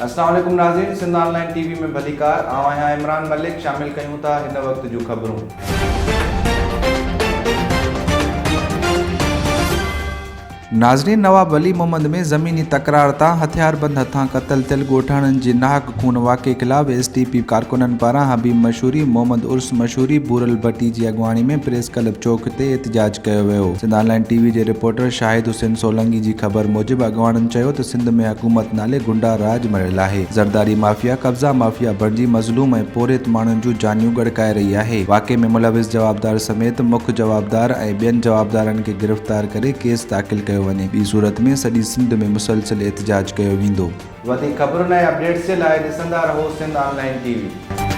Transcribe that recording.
अस्सलाम वालेकुम नाज़रीन, सिंध ऑनलाइन टीवी में भलीकार आया इमरान मलिक। शामिल कयूं था हिन वक्त जूं ख़बरूं। नाज़रीन, नवाब वली मोहम्मद में ज़मीनी तकरार तां हथियारबंद हथां क़तल थियल ॻोठाणनि जे नाहक खून वाक़े ख़िलाफ़ STP कारकुननि पारां हबीब मशहूरी मोहम्मद उर्स मशहूरी बूरल भट्टी जी अॻवानी में प्रेस क्लब चौक ते एहतजाज कयो वियो। सिंध ऑनलाइन टीवी जे रिपोर्टर शाहिद हुसैन सोलंकी जी ख़बर मूजिबि अॻवाननि चयो त सिंध में हुकूमत नाले गुंडा राज मरियल आहे। ज़रदारी माफ़िया कब्ज़ा माफ़िया बणिजी मज़लूम ऐं पोरित माण्हुनि जूं जानियूं गड़काए रही आहे। वाक़े में मुलविस जवाबदार समेत मुख्य जवाबदार ऐं ॿियनि जवाबदारनि खे गिरफ़्तार करे केस दाख़िल कयो वञे। ॿी सूरत में सॼी सिंध में मुसलसिल एहतजाज कयो वेंदो। वधीक ख़बरुनि ऐं अपडेट्स जे लाइ ॾिसंदा रहो सिंध ऑनलाइन टीवी।